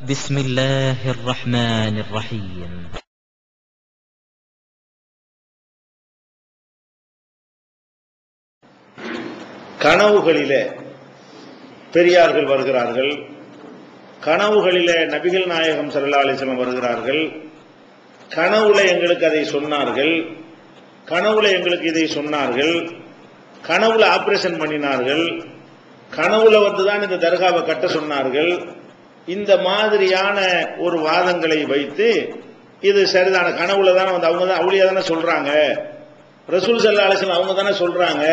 بسم الله الرحمن الرحيم. கனவுகளிலே பெரியார்கள் வருகிறார்கள், கனவுகளிலே நபிகள் நாயகம் ஸல்லல்லாஹு அலைஹி வஸல்லம் வருகிறார்கள், கனவுல எங்களுக்கு அதை சொன்னார்கள், கனவுல எங்களுக்கு இதை சொன்னார்கள், கனவுல ஆபரேஷன் பண்ணினார்கள், கனவுல வந்துதான் இந்த தர்காவை கட்ட சொன்னார்கள். இந்த மாதிரியான ஒரு வாதங்களை வைத்து இது சரிதான கனவுல தான் வந்து அவங்க தான் அவுலியா தானே சொல்றாங்க, ரசூல் ஸல்லல்லாஹு அலைஹி வஸல்லம் அவங்க தானே சொல்றாங்க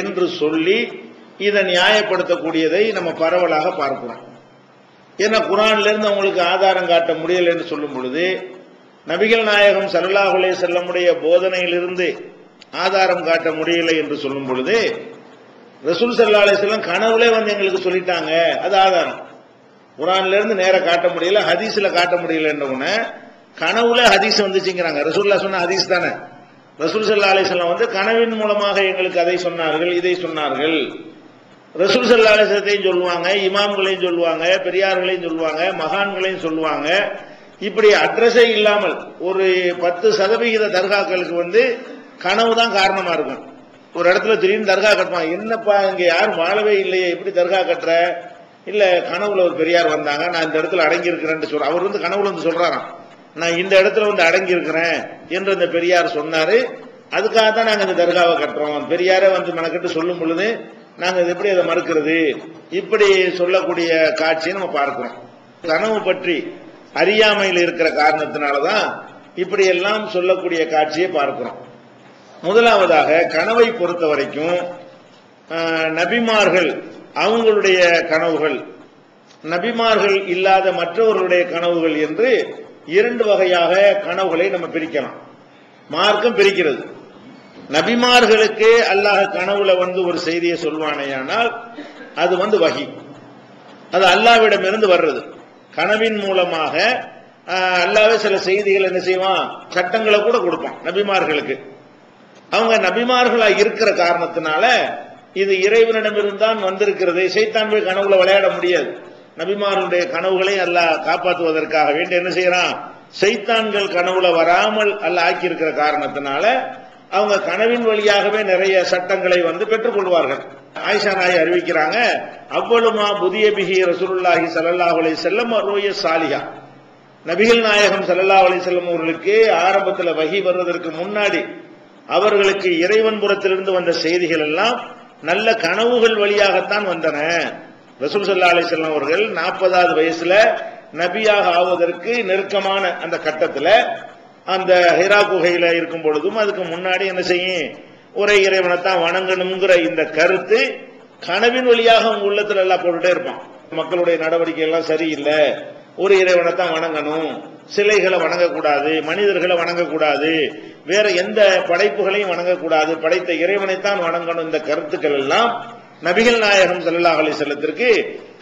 என்று சொல்லி இதை நியாயப்படுத்தக்கூடியதை நம்ம பரவலாக பார்க்கிறோம். ஏன்னா குர்ஆன்ல இருந்து அவங்களுக்கு ஆதாரம் காட்ட முடியல என்று சொல்லும் பொழுது, நபிகள் நாயகம் ஸல்லல்லாஹு அலைஹி வஸல்லமுடைய போதனையிலிருந்து ஆதாரம் காட்ட முடியலை என்று சொல்லும் பொழுது, ரசூல் ஸல்லல்லாஹு அலைஹி வஸல்லம் கனவுலே வந்து எங்களுக்கு சொல்லிட்டாங்க, அது ஆதாரம். குர்ஆன்ல இருந்து நேர காட்ட முடியல, ஹதீஸ்ல காட்ட முடியல என்ற கனவுல ஹதீஸ் வந்துச்சுங்கிறாங்க. ரசூலுல்லாஹ் சொன்ன ஹதீஸ் தானே. ரசூல் ஸல்லல்லாஹு அலைஹி வஸல்லம் வந்து கனவின் மூலமாக எங்களுக்கு அதை சொன்னார்கள், இதை சொன்னார்கள். ரசூல் ஸல்லல்லாஹு அலைஹி வஸல்லத்தையும் சொல்லுவாங்க, இமாம்களையும் சொல்லுவாங்க, பெரியார்களையும் சொல்லுவாங்க, மகான்களையும் சொல்லுவாங்க. இப்படி அட்ரஸே இல்லாமல் ஒரு 10% தர்காக்களுக்கு வந்து கனவு தான் காரணமா இருக்கும். ஒரு இடத்துல திடீர்னு தர்கா கட்டுவாங்க, என்னப்பா இங்க யாரும் வாழவே இல்லையே, எப்படி தர்கா கட்டுற? இல்ல கனவுல ஒரு பெரியார் வந்தாங்க, நான் இந்த இடத்துல அடங்கி இருக்கிறேன்னு சொல்ற. அவர் வந்து கனவுல வந்து சொல்றாராம், நான் இந்த இடத்துல வந்து அடங்கி இருக்கிறேன் என்று இந்த பெரியார் சொன்னாரு, அதுக்காக தான் நாங்க இந்த தர்காவை கட்டுறோம். பெரியாரே வந்து மெனக்கட்டு சொல்லும் பொழுது நாங்க எப்படி அதை மறுக்கிறது? இப்படி சொல்லக்கூடிய காட்சியை நம்ம பார்க்கிறோம். கனவு பற்றி அறியாமையில் இருக்கிற காரணத்தினாலதான் இப்படி எல்லாம் சொல்லக்கூடிய காட்சியை பார்க்கிறோம். முதலாவதாக கனவை பொறுத்த வரைக்கும் நபிமார்கள் அவங்களுடைய கனவுகள், நபிமார்கள் இல்லாத மற்றவர்களுடைய கனவுகள் என்று இரண்டு வகையாக கனவுகளை நம்ம பிரிக்கலாம். மார்க்கம் பிரிக்கிறது. நபிமார்களுக்கு அல்லாஹ் கனவுல வந்து ஒரு செய்தியை சொல்வானேயானால் அது வந்து வஹி, அது அல்லாஹ்விடம் இருந்து வர்றது. கனவின் மூலமாக அல்லாஹ்வே சில செய்திகள் என்ன செய்வான், சட்டங்களை கூட கொடுப்பான் நபிமார்களுக்கு. அவங்க நபிமார்களா இருக்கிற காரணத்தினால இது இறைவனிடமிருந்தான் வந்திருக்கிறது. ஷைத்தான் போய் கனவுல விளையாட முடியாது. நபிமார்களுடைய கனவுகளை அல்லாஹ் காப்பாற்றுவதற்காக வேண்டி என்ன செய்யறான், ஷைத்தான்கள் கனவுல வராமல் அல்லாஹ் ஆக்கி இருக்கிற காரணத்தினால அவங்க கனவின் வழியாகவே நிறைய சட்டங்களை வந்து பெற்றுக் கொள்வார்கள். ஆயிஷா நாயகி அறிவிக்கிறாங்க, அவ்வளுமா புதிய பிஹி ரசூலுல்லாஹி ஸல்லல்லாஹு அலைஹி வஸல்லம் ரூய சாலிஹா, நபிகள் நாயகம் ஸல்லல்லாஹு அலைஹி வஸல்லம் அவர்களுக்கு ஆரம்பத்தில் வஹி வருவதற்கு முன்னாடி அவர்களுக்கு இறைவன் புறத்திலிருந்து வந்த செய்திகள் எல்லாம் நல்ல கனவுகள் வழியாகத்தான் வந்தன. ரசூல் ஸல்லல்லாஹு அலைஹி வஸல்லம் அவர்கள் 40வது வயசுல நபியாக ஆவதற்கு நெருக்கமான அந்த கட்டத்துல அந்த ஹிரா குகையில இருக்கும் பொழுதும் அதுக்கு முன்னாடி என்ன செய்யும், ஒரே இறைவனைத்தான் வணங்கணுங்கிற இந்த கருத்து கனவின் வழியாக அவங்க உள்ளத்துல எல்லாம் போட்டுட்டே இருப்பான். மக்களுடைய நடவடிக்கை எல்லாம் சரியில்லை, ஒரு இறைவனைத்தான் வணங்கணும், சிலைகளை வணங்கக்கூடாது, மனிதர்களை வணங்கக்கூடாது, வேற எந்த படைப்புகளையும் வணங்கக்கூடாது, படைத்த இறைவனைத்தான் வணங்கணும். இந்த கருத்துக்கள் எல்லாம் நபிகள் நாயகம் ஸல்லல்லாஹு அலைஹி வஸல்லத்திற்கு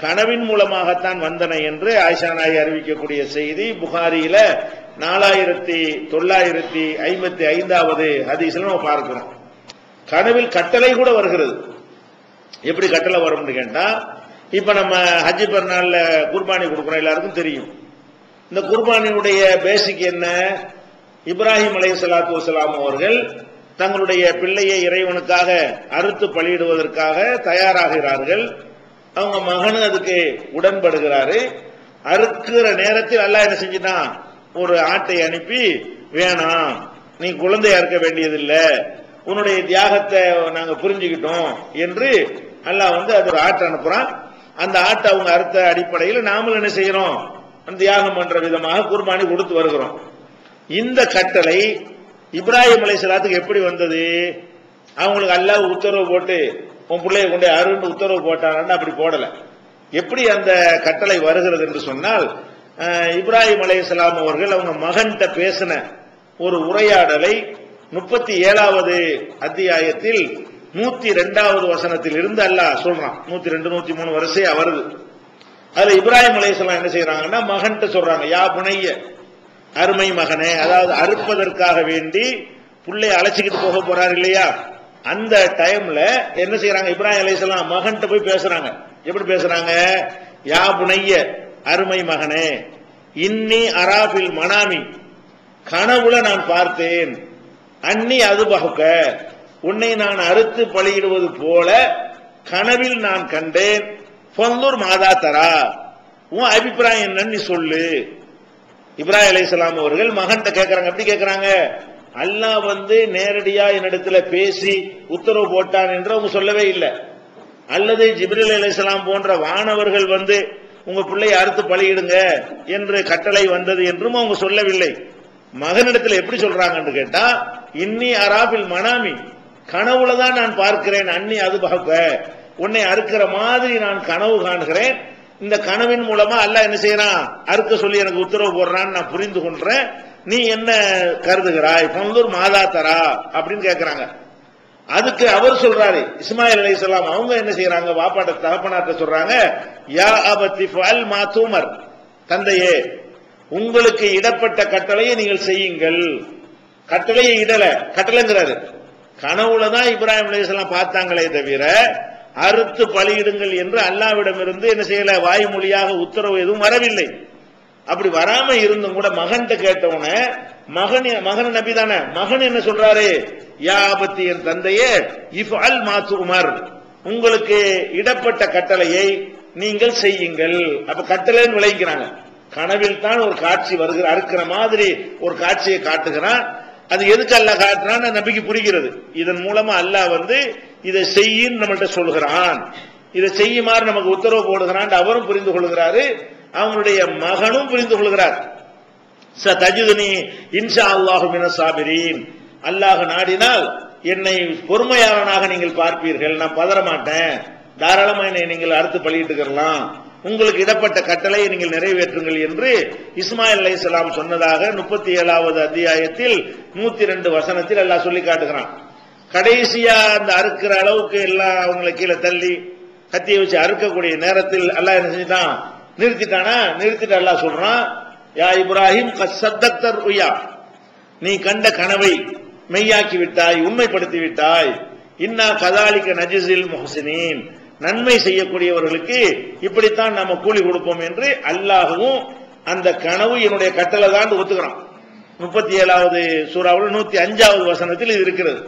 கனவின் மூலமாகத்தான் வந்தன என்று ஆயிஷா நாயகி அறிவிக்கக்கூடிய செய்தி புகாரியில 4955வது ஹதீஸ்ல நம்ம பார்க்கிறோம். கனவில் கட்டளை கூட வருகிறது. எப்படி கட்டளை வரும்னு கேட்டா, இப்ப நம்ம ஹஜ் பெருநாள்ல குர்பானி கொடுக்கிறோம், எல்லாருக்கும் தெரியும். இந்த குர்பானியுடைய பேசிக் என்ன? இப்ராஹிம் அலைஹிஸ்ஸலாத்து வஸ்ஸலாம் அவர்கள் தங்களுடைய பிள்ளையை இறைவனுக்காக அறுத்து பலியிடுவதற்காக தயாராகிறார்கள். அவங்க மகனும் அதுக்கு உடன்படுகிறாரு. அறுக்கிற நேரத்தில் அல்லாஹ் என்ன செஞ்சிட்டான், ஒரு ஆட்டை அனுப்பி, வேணாம் நீ குழந்தை அறுக்க வேண்டியதில்லை, உன்னுடைய தியாகத்தை நாங்க புரிஞ்சுக்கிட்டோம் என்று அல்லாஹ் வந்து அது ஒரு ஆட்டை அனுப்புறான். அந்த ஆட்டை அவங்க அறுத்த அடிப்படையில் நாமளும் என்ன செய்யறோம், தியாகம் பண்ற விதமாக குர்பானி கொடுத்து வருகிறோம். இந்த கட்டளை இப்ராஹிம் அலைஹிஸ்ஸலாத்துக்கு எப்படி வந்தது? அவங்களுக்கு அல்லாஹ் உத்தரவு போட்டு உன் பிள்ளைய கொண்டே அருன்னு உத்தரவு போட்டாங்கன்னா அப்படி போடல. எப்படி அந்த கட்டளை வருகிறது என்று சொன்னால், இப்ராஹிம் அலைஹிஸ்ஸலாம் அவர்கள் அவங்க மகன்கிட்ட பேசின ஒரு உரையாடலை 37வது அத்தியாயத்தில் 102வது வசனத்தில் இருந்து அல்லாஹ் சொல்றான். 102, 103 வரிசையா வருது. அதுல இப்ராஹிம் அலைஹிஸ்ஸலாம் என்ன செய்யறாங்கன்னா, மகன்கிட்ட சொல்றாங்க, யா புனைய, அருமை மகனே, அதாவது அறுப்பதற்காக வேண்டி புள்ளைய அழைச்சிக்கிட்டு போக போறாரு இல்லையா, அந்த டைம்ல என்ன செய்யறாங்க, இப்ராஹிம் அலைஹிஸ்ஸலாம் மகன்கிட்ட போய் பேசுறாங்க. எப்படி பேசுறாங்க? யா புனைய, அருமை மகனே, இன்னி அராபில் மனாமி, கனவுல நான் பார்த்தேன், அன்னி அது பகுக்க, உன்னை நான் அறுத்து பலியிடுவது போல கனவில் நான் கண்டேன், பொந்தூர் மாதா தரா, உன் அபிப்பிராயம் என்னன்னு நீ சொல்லு. இப்ராஹிம் அலைஹிஸ்ஸலாம் அவர்கள் மகன்கிட்ட கேட்கறாங்க. எப்படி கேட்கறாங்க? அல்லாஹ் நேரடியா என்னிடத்துல பேசி உத்தரவு போட்டான் என்று அவங்க சொல்லவே இல்லை. அல்லது ஜிப்ரீல் அலைஹிஸ்ஸலாம் போன்ற வானவர்கள் உங்க பிள்ளையை அறுத்து பலியிடுங்க என்று கட்டளை வந்தது என்றும் அவங்க சொல்லவில்லை. மகனிடத்தில் எப்படி சொல்றாங்கன்னு கேட்டா, இன்னி அராபில் மனாமி, கனவுல தான் நான் பார்க்கிறேன், அன்னி அது பகப்ப, உன்னை அறுக்கிற மாதிரி நான் கனவு காண்கிறேன். இந்த கனவின் மூலமா அல்லாஹ் என்ன செய்யறான், அறுக்க சொல்லி எனக்கு உத்தரவு போடுறான்னு நான் புரிந்து கொள்றேன். நீ என்ன கருதுகிறாய், பொந்தூர் மாதா தரா அப்படின்னு கேட்கிறாங்க. அதுக்கு அவர் சொல்றாரு, இஸ்மாயில் அலைஹிஸ்ஸலாம் அவங்க என்ன செய்யறாங்க, வாப்பாட்ட தகப்பனாட்ட சொல்றாங்க, யா அபத்தி ஃபஅல் மா துமர், தந்தையே உங்களுக்கு இடப்பட்ட கட்டளையை நீங்கள் செய்யுங்கள். கட்டளையை இடல, கட்டளைங்கிறாரு. கனவுல தான் இப்ராஹிம் அலைஹிஸ்ஸலாம் பார்த்தாங்களே தவிர அறுத்து பலியிடுங்கள் என்று அல்லாஹ்விடமிருந்து என்ன செய்யல, வாய்மொழியாக உத்தரவு எதுவும் வரவில்லை. அப்படி வராம இருந்தும் கூட மகன்கிட்ட கேட்டவன, மகன் நபி தானே, மகன் என்ன சொல்றாரு, யா ஆபத்தி என் தந்தையே, இஃப்அல் மா துமர், உங்களுக்கு இடப்பட்ட கட்டளையை நீங்கள் செய்யுங்கள். அப்ப கட்டளைன்னு விளைக்கிறாங்க. கனவில் தான் ஒரு காட்சி வருகிற, அறுக்கிற மாதிரி ஒரு காட்சியை காட்டுகிறான். அது எதுக்கு அல்லாஹ் காட்டுறான்னு நபிக்கு புரிகிறது. இதன் மூலமா அல்லாஹ் இதை செய்யின்னு நம்மள்ட்ட சொல்கிறான், இதை செய்யுமாறு நமக்கு உத்தரவு போடுகிறான். அவரும் புரிந்து கொள்கிறாரு, அவங்களுடைய மகனும் புரிந்து கொள்கிறார். சதஜிதுனி இன்ஷா அல்லாஹு மினஸ் சாபிரீன், அல்லாஹ் நாடினால் என்னை பொறுமையாளனாக நீங்கள் பார்ப்பீர்கள், நான் பதற மாட்டேன், தாராளமா என்னை நீங்கள் அறுத்து பலியிட்டுக்கலாம், உங்களுக்கு இடப்பட்ட கட்டளையை நீங்கள் நிறைவேற்றுங்கள் என்று இஸ்மாயில் அலைஹிஸ்ஸலாம் சொன்னதாக 37வது அத்தியாயத்தில் 102 வசனத்தில் அல்லாஹ் சொல்லி காட்டுகிறான். கடைசியா அந்த அறுக்கிற அளவுக்கு எல்லாம் அவங்களை கீழே தள்ளி கத்தியை வச்சு அறுக்கக்கூடிய நேரத்தில் அல்லாஹ் என்ன செஞ்சிட்டான், நிறுத்திட்டானா, நிறுத்திட்டு அல்லாஹ் சொல்றான், யா இப்ராஹிம் கத் சத்தக்த ருயா, நீ கண்ட கனவை மெய்யாக்கி விட்டாய், உண்மைப்படுத்தி விட்டாய். இன்னா கதாலிக நஜிஸில் முஹ்சினீன், நன்மை செய்யக்கூடியவர்களுக்கு இப்படித்தான் நாம கூலி கொடுப்போம் என்று அல்லாஹ்வும் அந்த கனவு என்னுடைய கட்டளை தான் ஒத்துக்கிறான். 37வது சூராவில் 105வது வசனத்தில் இது இருக்கிறது.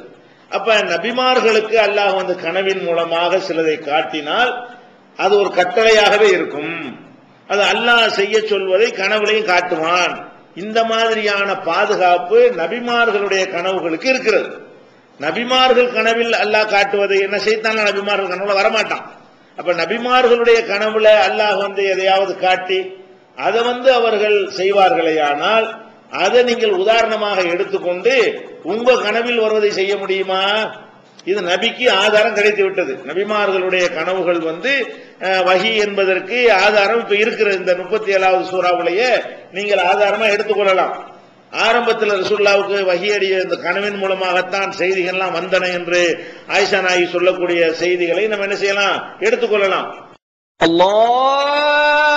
அப்ப நபிமார்களுக்கு அல்லாஹ் கனவின் மூலமாக சிலதை காட்டினால் அது ஒரு கட்டளையாகவே இருக்கும். அது அல்லாஹ் செய்ய சொல்வதை கனவுலையும் காட்டுவான். இந்த மாதிரியான பாதுகாப்பு நபிமார்களுடைய கனவுகளுக்கு இருக்கிறது. நபிமார்கள் கனவில் அல்லாஹ் காட்டுவதை என்ன செய்தான், நபிமார்கள் கனவுல வரமாட்டான். அப்ப நபிமார்களுடைய கனவுல அல்லாஹ் எதையாவது காட்டி அதை அவர்கள் செய்வார்களேயானால் அதை நீங்கள் உதாரணமாக எடுத்துக்கொண்டு உங்க கனவில் வருவதை செய்ய முடியுமா? இது நபிக்கு ஆதாரம் கிடைத்து விட்டது. நபிமார்களுடைய கனவுகள் வஹி என்பதற்கு ஆதாரம் இப்ப இருக்கிற இந்த 37வது சூறாவிலேயே நீங்கள் ஆதாரமா எடுத்துக்கொள்ளலாம். ஆரம்பத்தில் ரசூலுல்லாஹ்வுக்கு வஹி அடிய இந்த கனவின் மூலமாகத்தான் செய்திகள்லாம் வந்தன என்று ஆயிஷா நாயகி சொல்லக்கூடிய செய்திகளை நம்ம என்ன செய்யலாம், எடுத்துக்கொள்ளலாம். அல்லாஹ்